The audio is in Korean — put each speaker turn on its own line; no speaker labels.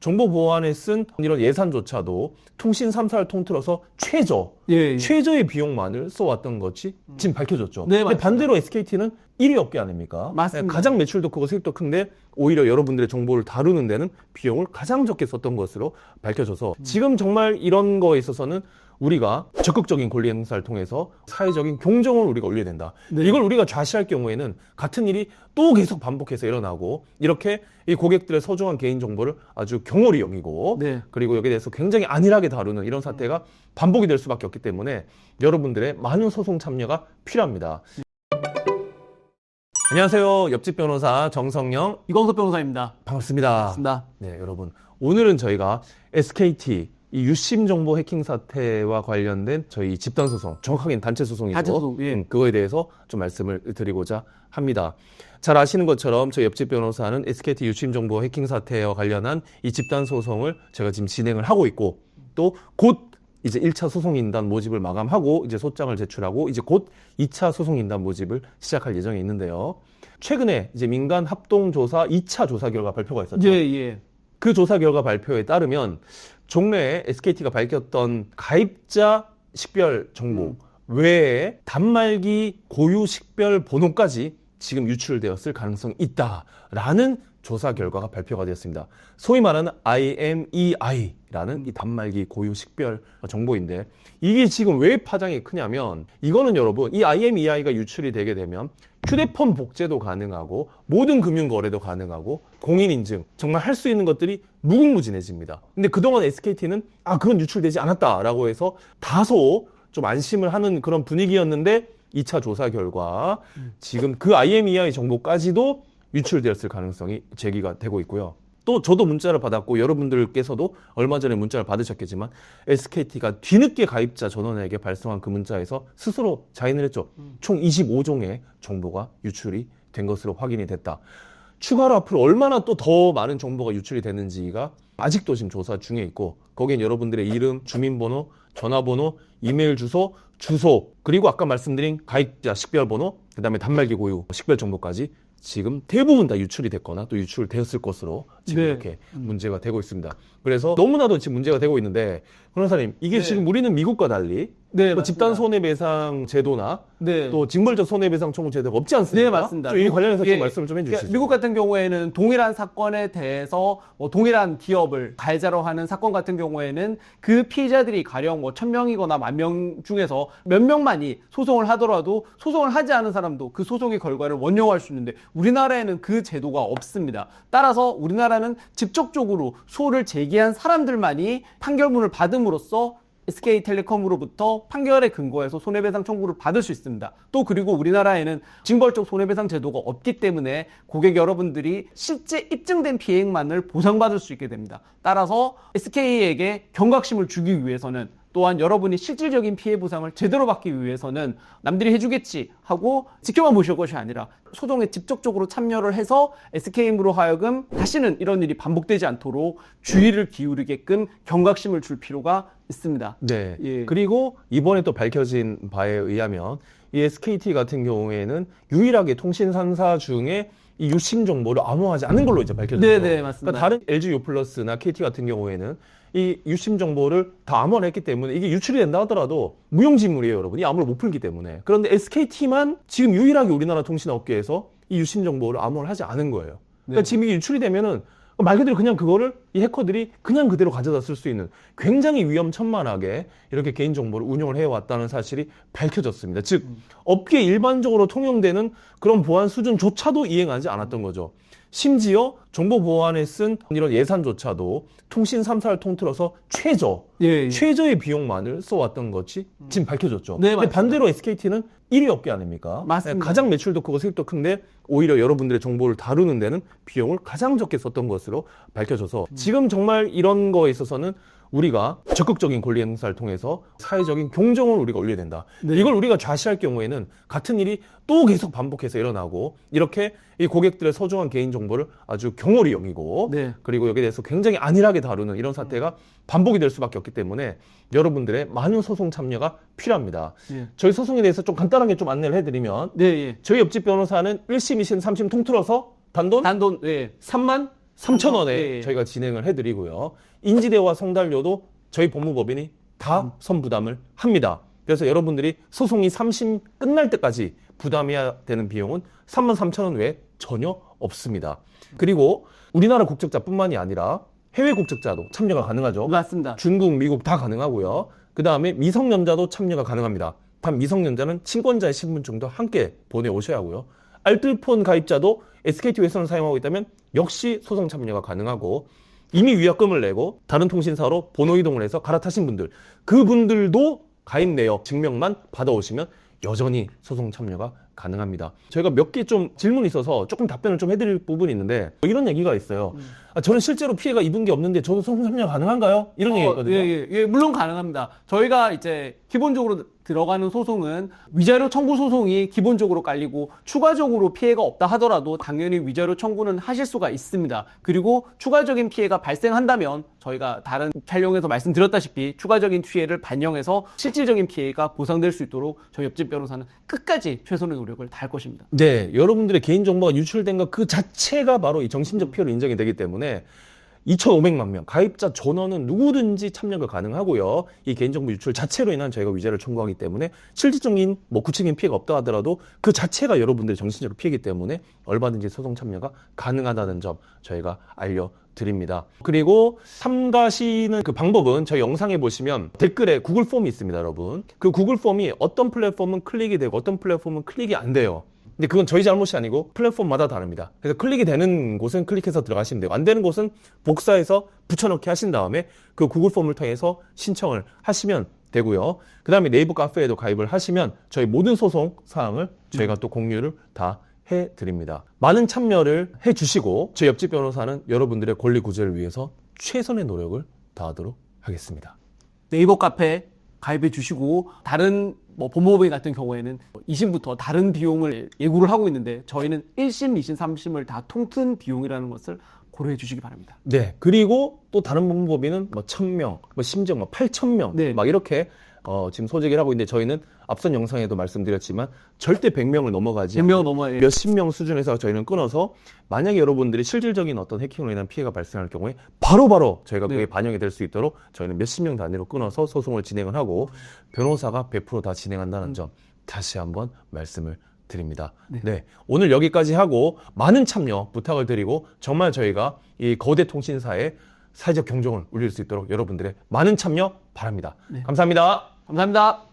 정보보안에 쓴 이런 예산조차도 통신 3사를 통틀어서 최저의 비용만을 써왔던 것이 지금 밝혀졌죠.
네,
근데
맞습니다.
반대로 SKT는 1위 업계 아닙니까?
맞습니다.
가장 매출도 크고 수익도 큰데 오히려 여러분들의 정보를 다루는 데는 비용을 가장 적게 썼던 것으로 밝혀져서 지금 정말 이런 거에 있어서는 우리가 적극적인 권리 행사를 통해서 사회적인 공정을 우리가 올려야 된다.
네.
이걸 우리가 좌시할 경우에는 같은 일이 또 계속 반복해서 일어나고 이렇게 이 고객들의 소중한 개인정보를 아주 경홀히 여기고
네.
그리고 여기에 대해서 굉장히 안일하게 다루는 이런 사태가 반복이 될 수밖에 없기 때문에 여러분들의 많은 소송 참여가 필요합니다. 안녕하세요. 옆집 변호사 정성영
이광석 변호사입니다.
반갑습니다.
반갑습니다.
네, 여러분. 오늘은 저희가 SKT 이 유심 정보 해킹 사태와 관련된 저희 집단 소송, 정확하게는 단체 소송이죠.
단체 소송, 예.
그거에 대해서 좀 말씀을 드리고자 합니다. 잘 아시는 것처럼 저희 옆집 변호사는 SKT 유심 정보 해킹 사태와 관련한 이 집단 소송을 제가 지금 진행을 하고 있고 또 곧 이제 1차 소송인단 모집을 마감하고 이제 소장을 제출하고 이제 곧 2차 소송인단 모집을 시작할 예정에 있는데요. 최근에 이제 민간 합동조사 2차 조사 결과 발표가 있었죠.
예.
그 조사 결과 발표에 따르면 종래에 SKT가 밝혔던 가입자 식별 정보 외에 단말기 고유 식별 번호까지 지금 유출되었을 가능성이 있다라는 조사 결과가 발표가 되었습니다. 소위 말하는 IMEI라는 이 단말기 고유 식별 정보인데 이게 지금 왜 파장이 크냐면 이거는 여러분 이 IMEI가 유출이 되게 되면 휴대폰 복제도 가능하고 모든 금융거래도 가능하고 공인인증 정말 할 수 있는 것들이 무궁무진해집니다. 근데 그동안 SKT는 그건 유출되지 않았다라고 해서 다소 좀 안심을 하는 그런 분위기였는데 2차 조사 결과 지금 그 IMEI 정보까지도 유출되었을 가능성이 제기가 되고 있고요. 또 저도 문자를 받았고 여러분들께서도 얼마 전에 문자를 받으셨겠지만 SKT가 뒤늦게 가입자 전원에게 발송한 그 문자에서 스스로 자인을 했죠. 총 25종의 정보가 유출이 된 것으로 확인이 됐다. 추가로 앞으로 얼마나 또 더 많은 정보가 유출이 됐는지가 아직도 지금 조사 중에 있고 거기엔 여러분들의 이름, 주민번호, 전화번호, 이메일 주소, 그리고 아까 말씀드린 가입자 식별번호, 그 다음에 단말기 고유 식별 정보까지 지금 대부분 다 유출이 됐거나 또 유출되었을 것으로 지금
네.
이렇게 문제가 되고 있습니다. 그래서 너무나도 지금 문제가 되고 있는데 변호사님 이게
네.
지금 우리는 미국과 달리
네,
뭐 집단 손해배상 제도나
네.
또 징벌적 손해배상 청구 제도가 없지 않습니까?
네, 맞습니다.
이 관련해서 좀
예,
말씀을 좀 해주시죠.
그러니까 미국 같은 경우에는 동일한 사건에 대해서 동일한 기업을 가해자로 하는 사건 같은 경우에는 그 피해자들이 가령 1000명이거나 10,000명 중에서 몇 명만이 소송을 하더라도 소송을 하지 않은 사람도 그 소송의 결과를 원용할 수 있는데 우리나라에는 그 제도가 없습니다. 따라서 우리나라는 직접적으로 소를 제기한 사람들만이 판결문을 받음으로써 SK텔레콤으로부터 판결에 근거해서 손해배상 청구를 받을 수 있습니다. 또 그리고 우리나라에는 징벌적 손해배상 제도가 없기 때문에 고객 여러분들이 실제 입증된 피해액만을 보상받을 수 있게 됩니다. 따라서 SK에게 경각심을 주기 위해서는 또한 여러분이 실질적인 피해 보상을 제대로 받기 위해서는 남들이 해주겠지 하고 지켜만 보실 것이 아니라 소송에 직접적으로 참여를 해서 SK임으로 하여금 다시는 이런 일이 반복되지 않도록 주의를 기울이게끔 경각심을 줄 필요가 있습니다.
네.
예.
그리고 이번에 또 밝혀진 바에 의하면 이 SKT 같은 경우에는 유일하게 통신 3사 중에 이 유심 정보를 암호화하지 않는 걸로 이제 밝혀졌죠.
네, 맞습니다.
그러니까 다른 LG U+나 KT 같은 경우에는 이 유심 정보를 다 암호화를 했기 때문에 이게 유출이 된다 하더라도 무용지물이에요, 여러분. 이 암호를 못 풀기 때문에. 그런데 SKT만 지금 유일하게 우리나라 통신업계에서 이 유심 정보를 암호화를 하지 않은 거예요. 그러니까
네.
지금 이게 유출이 되면은 말 그대로 그냥 그거를 이 해커들이 그냥 그대로 가져다 쓸 수 있는 굉장히 위험천만하게 이렇게 개인정보를 운용을 해왔다는 사실이 밝혀졌습니다. 즉 업계 일반적으로 통용되는 그런 보안 수준조차도 이행하지 않았던 거죠. 심지어 정보보안에 쓴 이런 예산조차도 통신 3사를 통틀어서 최저의 비용만을 써왔던 것이 지금 밝혀졌죠.
네,
근데
맞습니다.
반대로 SKT는 1위 업계 아닙니까?
맞습니다.
가장 매출도 크고 수익도 큰데 오히려 여러분들의 정보를 다루는 데는 비용을 가장 적게 썼던 것으로 밝혀져서 지금 정말 이런 거에 있어서는 우리가 적극적인 권리 행사를 통해서 사회적인 공정을 우리가 올려야 된다.
네.
이걸 우리가 좌시할 경우에는 같은 일이 또 계속 반복해서 일어나고 이렇게 이 고객들의 소중한 개인정보를 아주 경홀히 여기고
네.
그리고 여기에 대해서 굉장히 안일하게 다루는 이런 사태가 반복이 될 수밖에 없기 때문에 여러분들의 많은 소송 참여가 필요합니다.
예.
저희 소송에 대해서 좀 간단하게 좀 안내를 해드리면
네.
저희 옆집 변호사는 1심, 2심, 3심 통틀어서 단돈
단돈, 예.
3만 3,000원에
네.
저희가 진행을 해드리고요. 인지대와 성달료도 저희 법무법인이 다 선부담을 합니다. 그래서 여러분들이 소송이 3심 끝날 때까지 부담해야 되는 비용은 33,000원 외에 전혀 없습니다. 그리고 우리나라 국적자뿐만이 아니라 해외 국적자도 참여가 가능하죠.
맞습니다.
중국, 미국 다 가능하고요. 그 다음에 미성년자도 참여가 가능합니다. 단 미성년자는 친권자의 신분증도 함께 보내오셔야 하고요. 알뜰폰 가입자도 SKT 회선을 사용하고 있다면 역시 소송 참여가 가능하고, 이미 위약금을 내고 다른 통신사로 번호 이동을 해서 갈아타신 분들, 그분들도 가입 내역 증명만 받아오시면 여전히 소송 참여가 가능합니다. 저희가 몇 개 좀 질문이 있어서 조금 답변을 좀 해드릴 부분이 있는데, 이런 얘기가 있어요. 저는 실제로 피해가 입은 게 없는데 저도 소송 참여 가능한가요? 이런 얘기가 있거든요.
예, 물론 가능합니다. 저희가 이제 기본적으로 들어가는 소송은 위자료 청구 소송이 기본적으로 깔리고, 추가적으로 피해가 없다 하더라도 당연히 위자료 청구는 하실 수가 있습니다. 그리고 추가적인 피해가 발생한다면 저희가 다른 촬영에서 말씀드렸다시피 추가적인 피해를 반영해서 실질적인 피해가 보상될 수 있도록 저희 옆집 변호사는 끝까지 최선의 노력을 다할 것입니다.
네, 여러분들의 개인정보가 유출된 것 그 자체가 바로 이 정신적 피해로 인정이 되기 때문에 2,500만 명 가입자 전원은 누구든지 참여가 가능하고요. 이 개인정보 유출 자체로 인한 저희가 위자료를 청구하기 때문에 실질적인 구체적인 피해가 없다 하더라도 그 자체가 여러분들의 정신적 피해이기 때문에 얼마든지 소송 참여가 가능하다는 점 저희가 알려드립니다. 그리고 참가하시는 그 방법은 저희 영상에 보시면 댓글에 구글 폼이 있습니다, 여러분. 그 구글 폼이 어떤 플랫폼은 클릭이 되고 어떤 플랫폼은 클릭이 안 돼요. 근데 그건 저희 잘못이 아니고 플랫폼마다 다릅니다. 그래서 클릭이 되는 곳은 클릭해서 들어가시면 돼요. 안 되는 곳은 복사해서 붙여넣기 하신 다음에 그 구글 폼을 통해서 신청을 하시면 되고요. 그 다음에 네이버 카페에도 가입을 하시면 저희 모든 소송 사항을 저희가 또 공유를 다 해드립니다. 많은 참여를 해주시고 저희 옆집 변호사는 여러분들의 권리 구제를 위해서 최선의 노력을 다하도록 하겠습니다.
네이버 카페 가입해 주시고, 다른 법무법인 같은 경우에는 2심부터 다른 비용을 예고를 하고 있는데 저희는 1심, 2심, 3심을 다 통튼 비용이라는 것을 고려해 주시기 바랍니다.
네. 그리고 또 다른 법무법인은 1,000명, 심지어 8,000명
네.
막 이렇게 지금 소재기를 하고 있는데, 저희는 앞선 영상에도 말씀드렸지만 절대 100명을 넘어가지
100명 넘어
몇십 명 수준에서 저희는 끊어서, 만약에 여러분들이 실질적인 어떤 해킹으로 인한 피해가 발생할 경우에 바로바로 저희가 그게 반영이 될 수 있도록 저희는 몇십 명 단위로 끊어서 소송을 진행을 하고 변호사가 100% 다 진행한다는 점 다시 한번 말씀을 드립니다. 네. 오늘 여기까지 하고 많은 참여 부탁을 드리고, 정말 저희가 이 거대 통신사의 사회적 경종을 울릴 수 있도록 여러분들의 많은 참여 바랍니다. 감사합니다.
감사합니다.